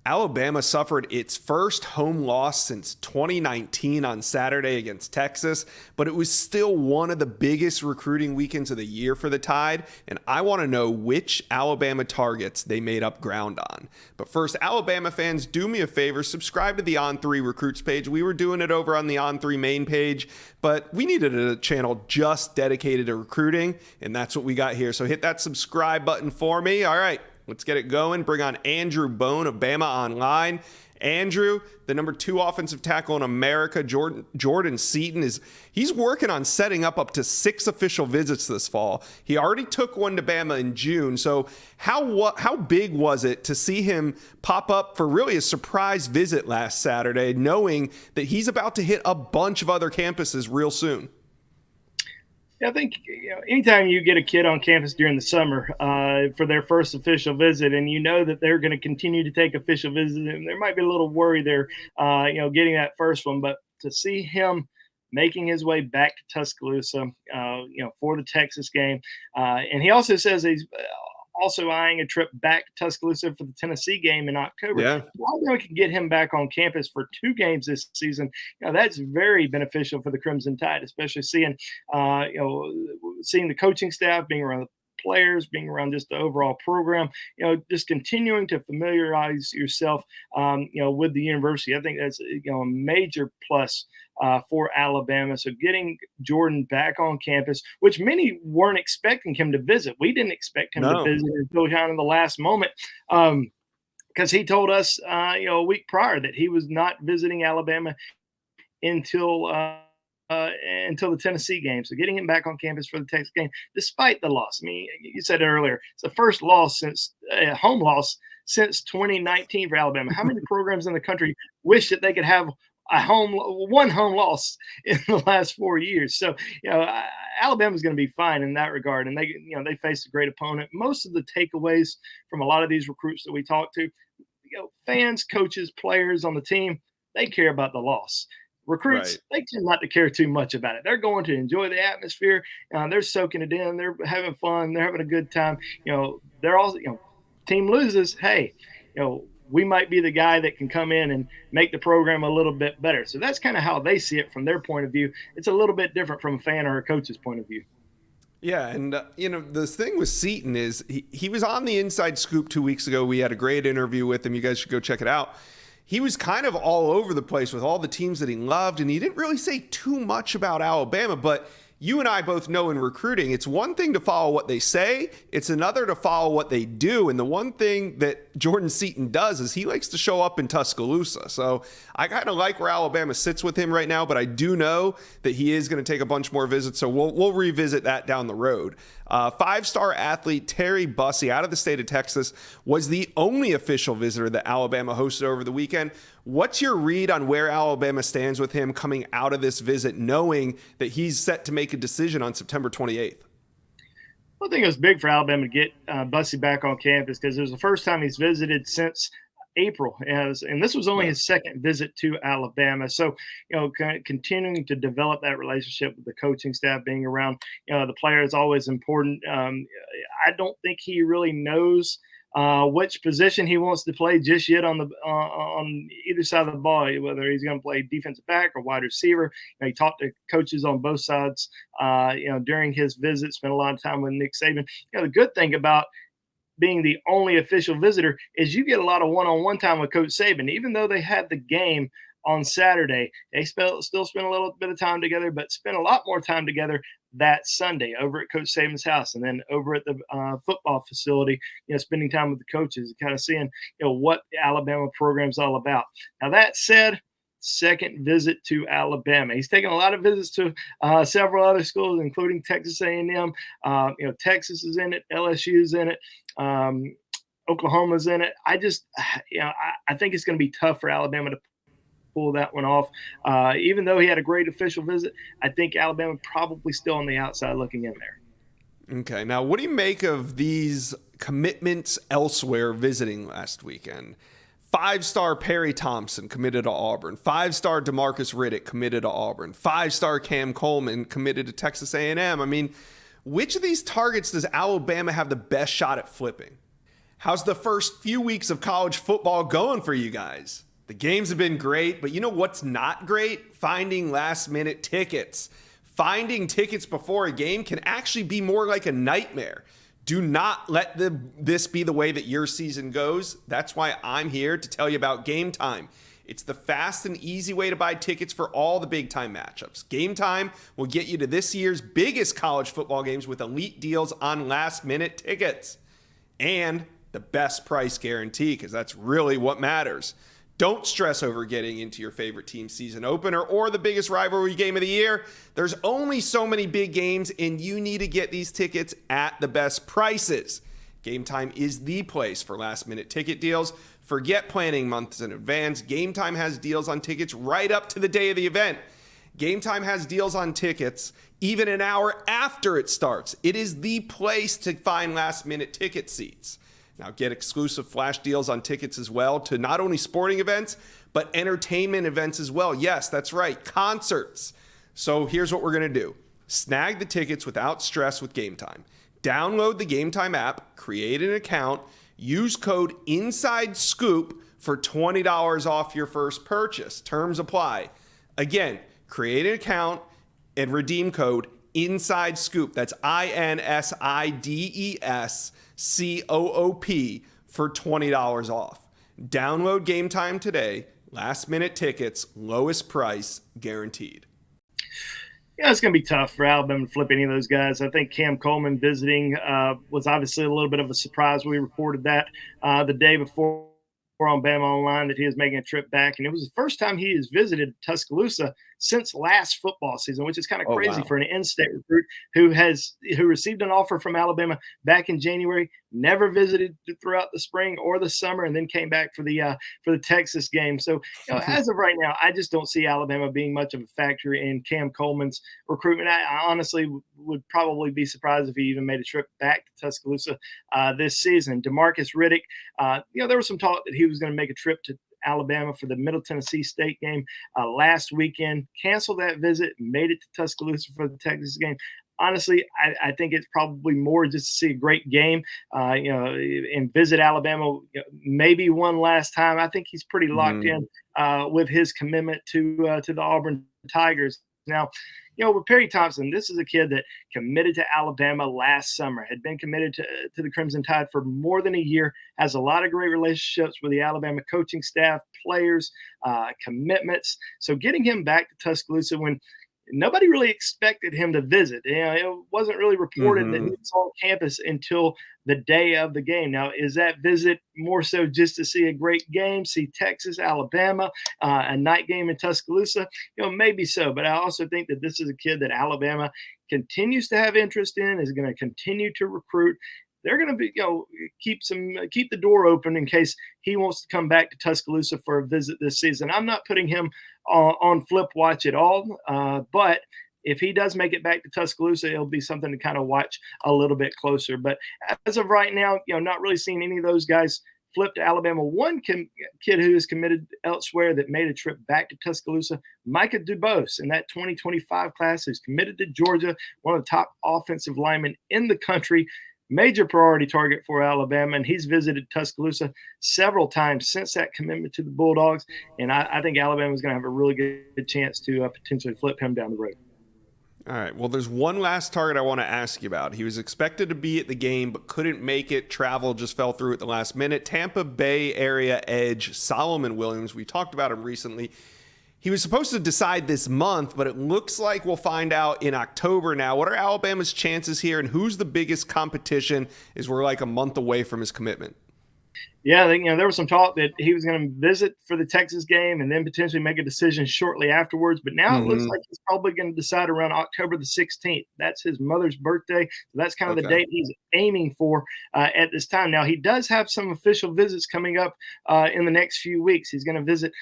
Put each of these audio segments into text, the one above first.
Alabama suffered its first home loss since 2019 on Saturday against Texas, but it was still one of the biggest recruiting weekends of the year for the Tide, and I want to know which Alabama targets they made up ground on. But first, Alabama fans, do me a favor, subscribe to the On3 Recruits page. We were doing it over on the On3 main page, but we needed a channel just dedicated to recruiting, and that's what we got here. So hit that subscribe button for me. All right. Let's get it going. Bring on Andrew Bone of Bama Online. Andrew, the number 2 offensive tackle in America, Jordan Seton, he's working on setting up to 6 official visits this fall. He already took one to Bama in June. So how big was it to see him pop up for really a surprise visit last Saturday, knowing that he's about to hit a bunch of other campuses real soon? I think anytime you get a kid on campus during the summer for their first official visit, and you know that they're going to continue to take official visits, and there might be a little worry there, getting that first one. But to see him making his way back to Tuscaloosa, for the Texas game, and he also says he's also eyeing a trip back to Tuscaloosa for the Tennessee game in October. Yeah. We can get him back on campus for 2 games this season. That's very beneficial for the Crimson Tide, especially seeing the coaching staff, being around the players, being around just the overall program, just continuing to familiarize yourself, with the university. I think that's, a major plus for Alabama. So getting Jordan back on campus, which many weren't expecting him to visit. We didn't expect him to visit until kind of the last moment. Because he told us, a week prior that he was not visiting Alabama until the Tennessee game. So getting him back on campus for the Texas game, despite the loss. I mean, you said it earlier, it's the first home loss since 2019 for Alabama. How many programs in the country wish that they could have one home loss in the last 4 years? So, Alabama's going to be fine in that regard. And they faced a great opponent. Most of the takeaways from a lot of these recruits that we talk to, fans, coaches, players on the team, they care about the loss. Recruits, They tend not to care too much about it. They're going to enjoy the atmosphere. They're soaking it in. They're having fun. They're having a good time. They're all, team loses. Hey, we might be the guy that can come in and make the program a little bit better. So that's kind of how they see it from their point of view. It's a little bit different from a fan or a coach's point of view. Yeah, and the thing with Seton is he was on the Inside Scoop 2 weeks ago. We had a great interview with him. You guys should go check it out. He was kind of all over the place with all the teams that he loved, and he didn't really say too much about Alabama, but you and I both know in recruiting, it's one thing to follow what they say, it's another to follow what they do. And the one thing that Jordan Seton does is he likes to show up in Tuscaloosa. So I kind of like where Alabama sits with him right now, but I do know that he is going to take a bunch more visits. So we'll revisit that down the road. 5-star athlete Terry Bussey out of the state of Texas was the only official visitor that Alabama hosted over the weekend. What's your read on where Alabama stands with him coming out of this visit, knowing that he's set to make a decision on September 28th? I think it was big for Alabama to get Bussey back on campus because it was the first time he's visited since April, and this was only his second visit to Alabama. So, continuing to develop that relationship with the coaching staff, being around, the player is always important. I don't think he really knows which position he wants to play just yet on either side of the ball, whether he's going to play defensive back or wide receiver. He talked to coaches on both sides, during his visit, spent a lot of time with Nick Saban. The good thing about being the only official visitor is you get a lot of one-on-one time with Coach Saban. Even though they had the game on Saturday, they still spent a little bit of time together, but spent a lot more time together that Sunday over at Coach Saban's house, and then over at the football facility, spending time with the coaches, kind of seeing, what the Alabama program's all about. Now, that said, second visit to Alabama. He's taken a lot of visits to several other schools, including Texas A&M. Texas is in it. LSU is in it. Oklahoma's in it. I think it's going to be tough for Alabama to pull that one off. Even though he had a great official visit, I think Alabama probably still on the outside looking in there. Okay. Now, what do you make of these commitments elsewhere visiting last weekend? 5-star Perry Thompson committed to Auburn. 5-star DeMarcus Riddick committed to Auburn. 5-star Cam Coleman committed to Texas A&M. I mean, which of these targets does Alabama have the best shot at flipping? How's the first few weeks of college football going for you guys? The games have been great, but you know what's not great? Finding last minute tickets. Finding tickets before a game can actually be more like a nightmare. Do not let this be the way that your season goes. That's why I'm here to tell you about Game Time. It's the fast and easy way to buy tickets for all the big time matchups. Game Time will get you to this year's biggest college football games with elite deals on last minute tickets. And the best price guarantee, because that's really what matters. Don't stress over getting into your favorite team's season opener or the biggest rivalry game of the year. There's only so many big games, and you need to get these tickets at the best prices. Game Time is the place for last-minute ticket deals. Forget planning months in advance. Game Time has deals on tickets right up to the day of the event. Game Time has deals on tickets even an hour after it starts. It is the place to find last-minute ticket seats. Now get exclusive flash deals on tickets as well to not only sporting events, but entertainment events as well. Yes, that's right, concerts. So here's what we're going to do. Snag the tickets without stress with Game Time. Download the Game Time app, create an account, use code INSIDESCOOP for $20 off your first purchase. Terms apply. Again, create an account and redeem code INSIDESCOOP. That's INSIDESCOOP for $20 off. Download Game Time today. Last minute tickets, lowest price guaranteed. Yeah, it's going to be tough for Alabama to flip any of those guys. I think Cam Coleman visiting was obviously a little bit of a surprise. We reported that the day before on Bama Online that he was making a trip back, and it was the first time he has visited Tuscaloosa since last football season, which is kind of crazy for an in-state recruit who received an offer from Alabama back in January, never visited throughout the spring or the summer, and then came back for the Texas game. So, as of right now, I just don't see Alabama being much of a factor in Cam Coleman's recruitment. I honestly would probably be surprised if he even made a trip back to Tuscaloosa this season. DeMarcus Riddick, there was some talk that he was going to make a trip to Alabama for the Middle Tennessee State game last weekend, canceled that visit, made it to Tuscaloosa for the Texas game. Honestly, I think it's probably more just to see a great game, and visit Alabama maybe one last time. I think he's pretty locked in with his commitment to the Auburn Tigers. Now, with Perry Thompson, this is a kid that committed to Alabama last summer, had been committed to the Crimson Tide for more than a year, has a lot of great relationships with the Alabama coaching staff, players, commitments. So getting him back to Tuscaloosa when nobody really expected him to visit. It wasn't really reported that he was on campus until the day of the game. Now, is that visit more so just to see a great game, see Texas, Alabama, a night game in Tuscaloosa? Maybe so. But I also think that this is a kid that Alabama continues to have interest in, is going to continue to recruit. They're going to be, keep the door open in case he wants to come back to Tuscaloosa for a visit this season. I'm not putting him on flip watch at all, but if he does make it back to Tuscaloosa, it'll be something to kind of watch a little bit closer. But as of right now, not really seeing any of those guys flip to Alabama. One kid who is committed elsewhere that made a trip back to Tuscaloosa, Micah DuBose in that 2025 class, who's committed to Georgia, one of the top offensive linemen in the country. Major priority target for Alabama, and he's visited Tuscaloosa several times since that commitment to the Bulldogs, and I think Alabama is going to have a really good chance to potentially flip him down the road. All right, well, there's one last target I want to ask you about. He was expected to be at the game but couldn't make it. Travel just fell through at the last minute. Tampa Bay area edge Solomon Williams, we talked about him recently. He was supposed to decide this month, but it looks like we'll find out in October now. What are Alabama's chances here, and who's the biggest competition as we're like a month away from his commitment? Yeah, there was some talk that he was going to visit for the Texas game and then potentially make a decision shortly afterwards. But now it looks like he's probably going to decide around October the 16th. That's his mother's birthday. So that's kind of the date he's aiming for at this time. Now, he does have some official visits coming up in the next few weeks. He's going to visit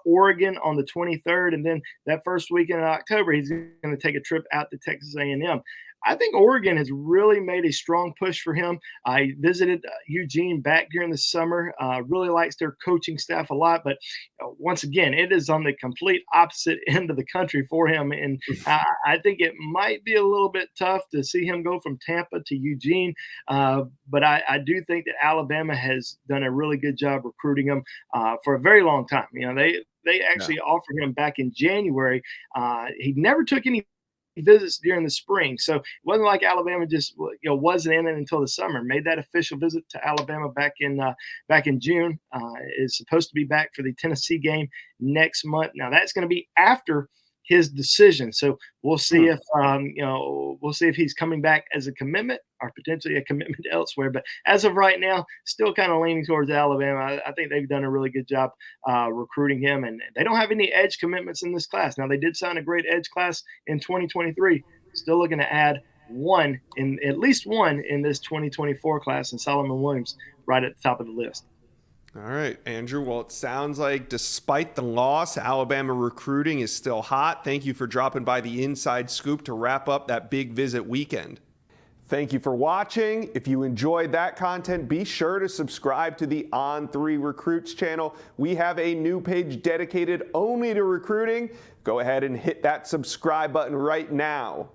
Oregon on the 23rd. And then that first weekend in October, he's going to take a trip out to Texas A&M. I think Oregon has really made a strong push for him. I visited Eugene back during the summer, really likes their coaching staff a lot. But once again, it is on the complete opposite end of the country for him. And I think it might be a little bit tough to see him go from Tampa to Eugene. But I do think that Alabama has done a really good job recruiting him for a very long time. They actually offered him back in January. He never took any visits during the spring, so it wasn't like Alabama just wasn't in it until the summer. Made that official visit to Alabama back in June. Is supposed to be back for the Tennessee game next month. Now that's going to be after his decision, so we'll see if we'll see if he's coming back as a commitment or potentially a commitment elsewhere. But as of right now, still kind of leaning towards Alabama. I think they've done a really good job recruiting him, and they don't have any edge commitments in this class. Now they did sign a great edge class in 2023. Still looking to add at least one in this 2024 class, and Solomon Williams right at the top of the list. All right, Andrew. Well, it sounds like despite the loss, Alabama recruiting is still hot. Thank you for dropping by the Inside Scoop to wrap up that big visit weekend. Thank you for watching. If you enjoyed that content, be sure to subscribe to the On3 Recruits channel. We have a new page dedicated only to recruiting. Go ahead and hit that subscribe button right now.